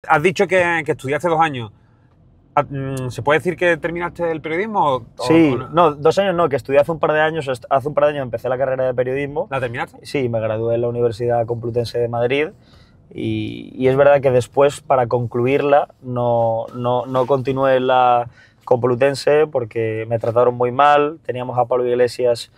has dicho que estudiaste 2 años. ¿Se puede decir que terminaste el periodismo? Sí, no, 2 años no, que estudié hace un par de años. Hace un par de años empecé la carrera de periodismo. ¿La terminaste? Sí, me gradué en la Universidad Complutense de Madrid y es verdad que después, para concluirla, no continué en la Complutense porque me trataron muy mal. Teníamos a Pablo Iglesias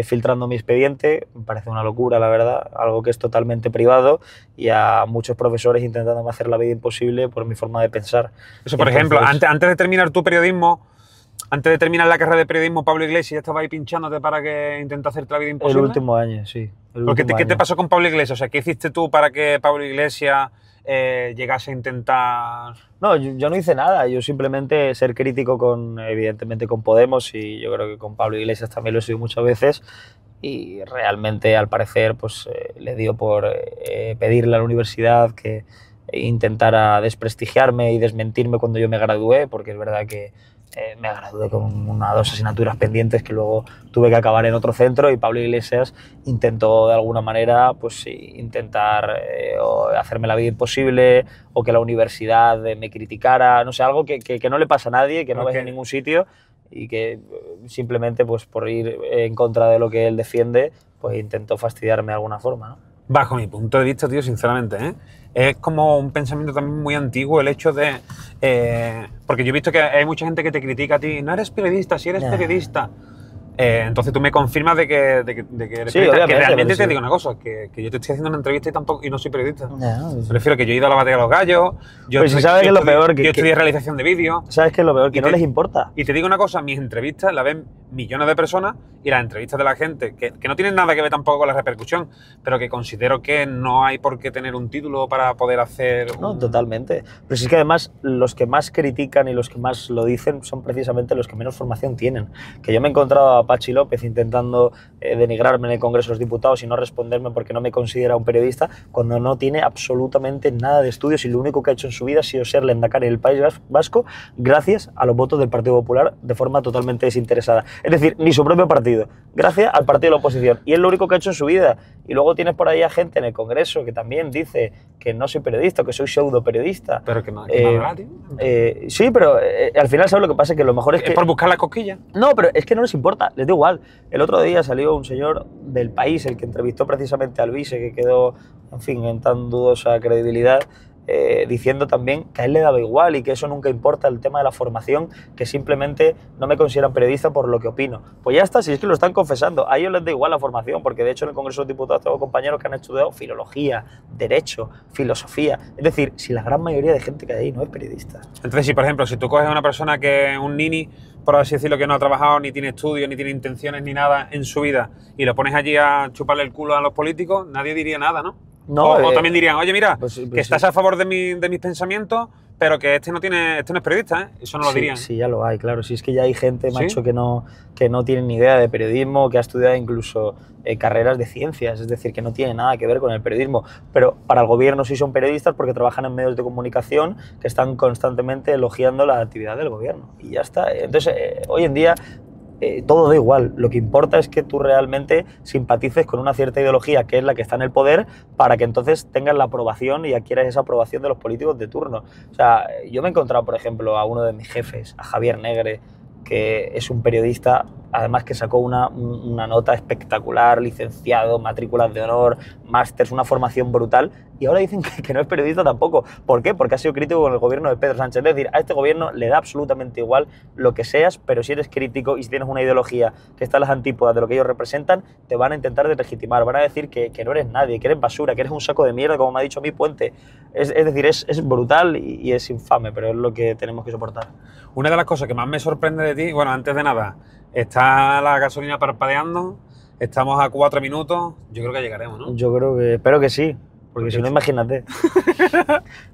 filtrando mi expediente, me parece una locura, la verdad, algo que es totalmente privado, y a muchos profesores intentándome hacer la vida imposible por mi forma de pensar. Eso, por ejemplo, antes de terminar tu periodismo, antes de terminar la carrera de periodismo, Pablo Iglesias estaba ahí pinchándote para que intentara hacerte la vida imposible. El último año, sí. ¿Qué te pasó con Pablo Iglesias? O sea, ¿qué hiciste tú para que Pablo Iglesias llegase a intentar...? No, yo no hice nada, yo simplemente ser crítico evidentemente con Podemos, y yo creo que con Pablo Iglesias también lo he sido muchas veces, y realmente al parecer pues le dio por pedirle a la universidad que intentara desprestigiarme y desmentirme cuando yo me gradué, porque es verdad que me gradué con 1 o 2 asignaturas pendientes que luego tuve que acabar en otro centro, y Pablo Iglesias intentó de alguna manera pues intentar hacerme la vida imposible, o que la universidad me criticara, no sé, algo que no le pasa a nadie, que no ves en ningún sitio, y que simplemente pues por ir en contra de lo que él defiende pues intentó fastidiarme de alguna forma, ¿no? Bajo mi punto de vista, tío, sinceramente, es como un pensamiento también muy antiguo el hecho de... porque yo he visto que hay mucha gente que te critica a ti, no eres periodista, si eres periodista. Entonces tú me confirmas de que eres sí, periodista. Que realmente sí. Te digo una cosa, que yo te estoy haciendo una entrevista y no soy periodista. Me refiero que yo he ido a la batalla de los gallos, yo estudié realización de vídeos. ¿Sabes qué es lo peor? Que no les importa. Y te digo una cosa, mis entrevistas las ven millones de personas, y las entrevistas de la gente, que no tienen nada que ver tampoco con la repercusión, pero que considero que no hay por qué tener un título para poder hacer... No, totalmente. Pero si es que además los que más critican y los que más lo dicen son precisamente los que menos formación tienen. Que yo me he encontrado a Pachi López intentando denigrarme en el Congreso de los Diputados y no responderme porque no me considera un periodista, cuando no tiene absolutamente nada de estudios, y lo único que ha hecho en su vida ha sido ser lehendakari del País Vasco gracias a los votos del Partido Popular de forma totalmente desinteresada. Es decir, ni su propio partido, gracias al partido de la oposición. Y es lo único que ha hecho en su vida. Y luego tienes por ahí a gente en el Congreso que también dice que no soy periodista, que soy pseudo periodista. Pero que no, tío. Sí, pero al final, ¿sabes lo que pasa? Que lo mejor es que... ¿Es por buscar la cosquilla? No, pero es que no les importa, les da igual. El otro día salió un señor del País, el que entrevistó precisamente al vice, que quedó, en fin, en tan dudosa credibilidad, diciendo también que a él le daba igual y que eso nunca importa, el tema de la formación, que simplemente no me consideran periodista por lo que opino. Pues ya está, si es que lo están confesando, a ellos les da igual la formación, porque de hecho en el Congreso de los Diputados tengo compañeros que han estudiado filología, derecho, filosofía. Es decir, si la gran mayoría de gente que hay ahí no es periodista. Entonces, si por ejemplo, si tú coges a una persona que un nini, por así decirlo, que no ha trabajado, ni tiene estudios, ni tiene intenciones, ni nada en su vida, y lo pones allí a chuparle el culo a los políticos, nadie diría nada, ¿no? No, o también dirían, oye, mira, pues que estás a favor de mis pensamientos, pero que este no es periodista, ¿eh? Eso no lo dirían. Sí, ya lo hay, claro. Si es que ya hay gente, macho, ¿Sí? que no tiene ni idea de periodismo, que ha estudiado incluso carreras de ciencias, es decir, que no tiene nada que ver con el periodismo. Pero para el gobierno sí son periodistas porque trabajan en medios de comunicación que están constantemente elogiando la actividad del gobierno. Y ya está. Entonces, hoy en día... todo da igual, lo que importa es que tú realmente simpatices con una cierta ideología que es la que está en el poder, para que entonces tengas la aprobación y adquieras esa aprobación de los políticos de turno. O sea, yo me he encontrado, por ejemplo, a uno de mis jefes, a Javier Negre, que es un periodista, además que sacó una nota espectacular, licenciado, matrículas de honor, másters, una formación brutal, y ahora dicen que no es periodista tampoco. ¿Por qué? Porque ha sido crítico con el gobierno de Pedro Sánchez. Es decir, a este gobierno le da absolutamente igual lo que seas, pero si eres crítico y si tienes una ideología que está a las antípodas de lo que ellos representan, te van a intentar deslegitimar, van a decir que no eres nadie, que eres basura, que eres un saco de mierda, como me ha dicho a mí Puente. Es decir, es brutal y es infame, pero es lo que tenemos que soportar. Una de las cosas que más me sorprende de ti, bueno, antes de nada, está la gasolina parpadeando, estamos a 4 minutos, yo creo que llegaremos, ¿no? Yo creo que, espero que sí, porque si no, imagínate.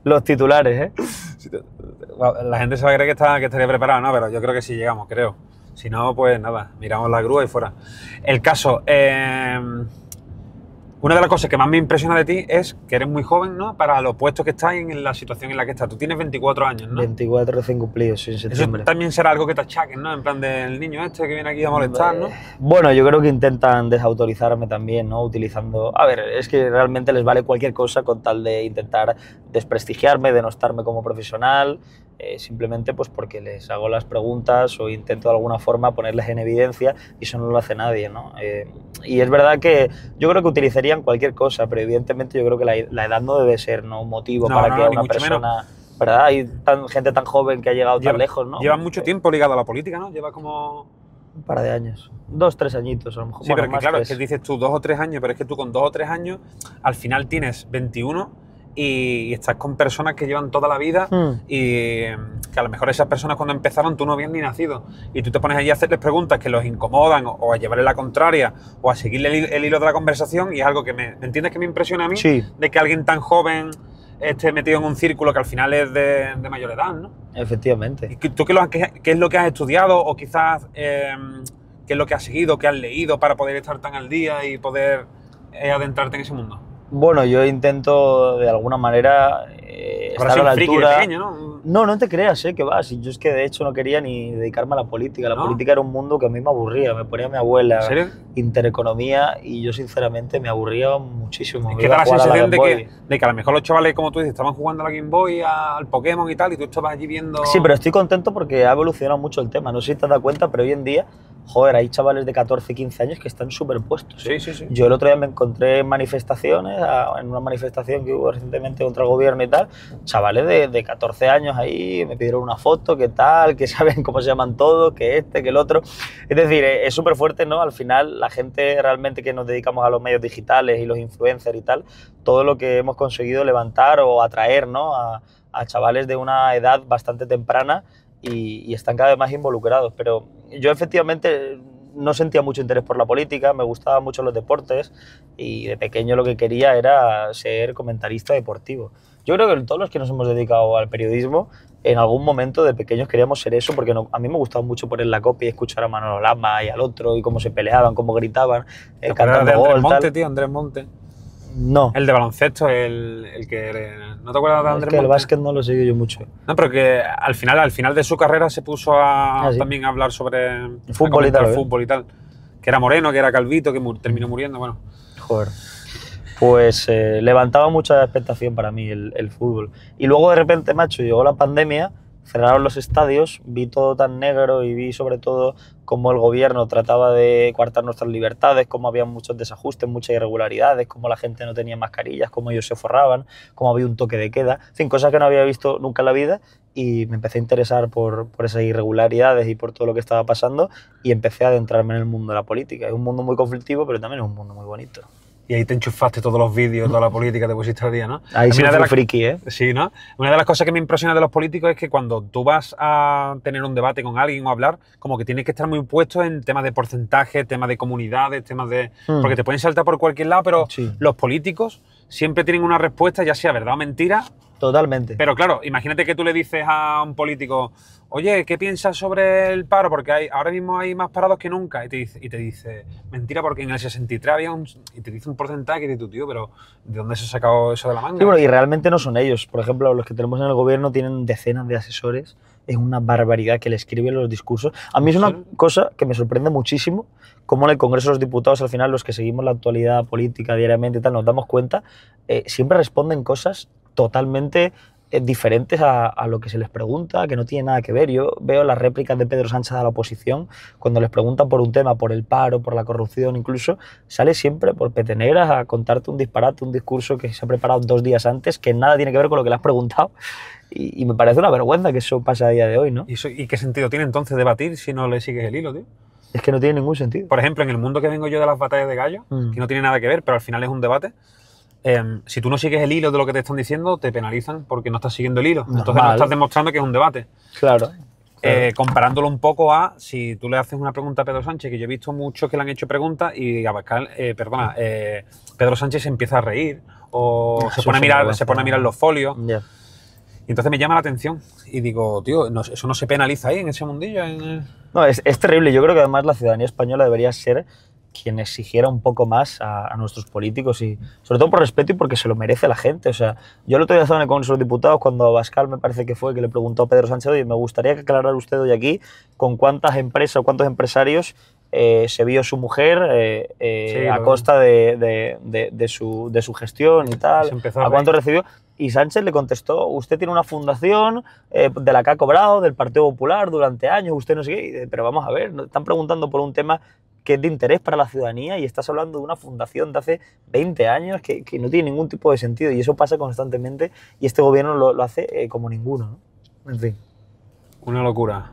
Los titulares, ¿eh? La gente se va a creer que estaría preparado, ¿no? Pero yo creo que sí llegamos, creo. Si no, pues nada, miramos la grúa y fuera. El caso, Una de las cosas que más me impresiona de ti es que eres muy joven, ¿no? Para los puestos que estás y en la situación en la que estás. Tú tienes 24 años, ¿no? 24 recién cumplidos, sí, en septiembre. Eso también será algo que te achaquen, ¿no? En plan del niño este que viene aquí a molestar, ¿no? Bueno, yo creo que intentan desautorizarme también, ¿no? Utilizando... A ver, es que realmente les vale cualquier cosa con tal de intentar desprestigiarme, denostarme como profesional, simplemente pues porque les hago las preguntas o intento de alguna forma ponerles en evidencia y eso no lo hace nadie, ¿no? Y es verdad que yo creo que utilizarían cualquier cosa, pero evidentemente yo creo que la edad no debe ser, ¿no? Un motivo para que una persona... ¿Verdad? Hay gente tan joven que ha llegado tan lejos, ¿no? Lleva mucho tiempo ligado a la política, ¿no? Lleva como... Un par de años. 2, 3 añitos, a lo mejor. Sí, bueno, pero que claro, es que dices tú 2 o 3 años, pero es que tú con 2 o 3 años, al final tienes 21 y estás con personas que llevan toda la vida y que a lo mejor esas personas cuando empezaron tú no habías ni nacido. Y tú te pones allí a hacerles preguntas que los incomodan o a llevarle la contraria o a seguirle el hilo de la conversación y es algo que ¿me entiendes que me impresiona a mí? Sí. De que alguien tan joven esté metido en un círculo que al final es de mayor edad, ¿no? Efectivamente. ¿Y tú qué es lo que has estudiado o quizás qué es lo que has seguido, qué has leído para poder estar tan al día y poder adentrarte en ese mundo? Bueno, yo intento de alguna manera estar a la altura. Pequeño, ¿no? No te creas, que vas. Yo es que de hecho no quería ni dedicarme a la política. La política era un mundo que a mí me aburría. Me ponía mi abuela. ¿En serio? Intereconomía y yo sinceramente me aburría muchísimo. Es que da la sensación de que a lo mejor los chavales, como tú dices, estaban jugando a la Game Boy, al Pokémon y tal, y tú estabas allí viendo... Sí, pero estoy contento porque ha evolucionado mucho el tema. No sé si te has dado cuenta, pero hoy en día, joder, hay chavales de 14, 15 años que están superpuestos. Sí, sí, sí. Yo el otro día me encontré en manifestaciones, en una manifestación que hubo recientemente contra el gobierno y tal, chavales de 14 años ahí, me pidieron una foto, qué tal, que saben cómo se llaman todos, que este, que el otro. Es decir, es súper fuerte, ¿no? Al final, la gente realmente que nos dedicamos a los medios digitales y los influencers y tal, todo lo que hemos conseguido levantar o atraer, ¿no? a chavales de una edad bastante temprana y están cada vez más involucrados. Pero yo efectivamente no sentía mucho interés por la política, me gustaban mucho los deportes y de pequeño lo que quería era ser comentarista deportivo. Yo creo que todos los que nos hemos dedicado al periodismo, en algún momento de pequeños queríamos ser eso, porque a mí me gustaba mucho poner la copia y escuchar a Manolo Lama y al otro y cómo se peleaban, cómo gritaban, cantando gol, Andrés Monte, tal. Tío, Andrés Monte. No. El de baloncesto, el que... ¿No te acuerdas de Andrés Monte? El básquet no lo seguí yo mucho. No, pero que al final de su carrera se puso también a hablar sobre fútbol y tal. Que era moreno, que era calvito, que terminó muriendo, bueno. Joder. Pues levantaba mucha expectación para mí el fútbol. Y luego de repente, macho, llegó la pandemia, cerraron los estadios, vi todo tan negro y vi sobre todo cómo el gobierno trataba de coartar nuestras libertades, cómo había muchos desajustes, muchas irregularidades, cómo la gente no tenía mascarillas, cómo ellos se forraban, cómo había un toque de queda, en fin, cosas que no había visto nunca en la vida y me empecé a interesar por esas irregularidades y por todo lo que estaba pasando y empecé a adentrarme en el mundo de la política. Es un mundo muy conflictivo, pero también es un mundo muy bonito. Y ahí te enchufaste todos los vídeos, toda la política, te pusiste al día, ¿no? Ahí sí fui friki, ¿eh? Sí, ¿no? Una de las cosas que me impresiona de los políticos es que cuando tú vas a tener un debate con alguien o hablar, como que tienes que estar muy puesto en temas de porcentaje, temas de comunidades, temas de... Porque te pueden saltar por cualquier lado, pero los políticos siempre tienen una respuesta, ya sea verdad o mentira. Totalmente. Pero claro, imagínate que tú le dices a un político, oye, ¿qué piensas sobre el paro? Porque ahora mismo hay más parados que nunca. Y te dice, mentira, porque en el 63 había y te dice un porcentaje que dices tú, tío, pero ¿de dónde se ha sacado eso de la manga? Sí, bueno, y realmente no son ellos. Por ejemplo, los que tenemos en el gobierno tienen decenas de asesores. Es una barbaridad que le escriben los discursos. A mí es una cosa que me sorprende muchísimo, cómo en el Congreso de los Diputados, al final, los que seguimos la actualidad política diariamente y tal, nos damos cuenta, siempre responden cosas totalmente diferentes a lo que se les pregunta, que no tiene nada que ver. Yo veo las réplicas de Pedro Sánchez a la oposición, cuando les preguntan por un tema, por el paro, por la corrupción incluso, sale siempre por peteneras a contarte un disparate, un discurso que se ha preparado 2 días antes, que nada tiene que ver con lo que le has preguntado. Y me parece una vergüenza que eso pase a día de hoy, ¿no? ¿Y qué sentido tiene entonces debatir si no le sigues el hilo, tío? Es que no tiene ningún sentido. Por ejemplo, en el mundo que vengo yo de las batallas de gallo, que no tiene nada que ver, pero al final es un debate, si tú no sigues el hilo de lo que te están diciendo, te penalizan porque no estás siguiendo el hilo. Entonces no estás demostrando que es un debate. Claro. Comparándolo un poco a si tú le haces una pregunta a Pedro Sánchez, que yo he visto muchos que le han hecho preguntas y Abascal, Pedro Sánchez se empieza a reír o se pone a mirar los folios. Yeah. Y entonces me llama la atención y digo, tío, eso no se penaliza ahí en ese mundillo. No, es terrible. Yo creo que además la ciudadanía española debería ser quien exigiera un poco más a nuestros políticos y sobre todo por respeto y porque se lo merece la gente. O sea, yo el otro día estaba en el Congreso de los Diputados cuando Abascal me parece que fue que le preguntó a Pedro Sánchez, oye, me gustaría que aclarara usted hoy aquí con cuántas empresas o cuántos empresarios se vio su mujer Sí, a costa de su gestión y tal, se empezó a a cuánto reír. recibió. Y Sánchez le contestó, usted tiene una fundación de la que ha cobrado, del Partido Popular durante años, usted no sé qué, pero vamos a ver, están preguntando por un tema que es de interés para la ciudadanía y estás hablando de una fundación de hace 20 años que no tiene ningún tipo de sentido y eso pasa constantemente y este gobierno lo hace como ninguno, ¿no? En fin. Una locura.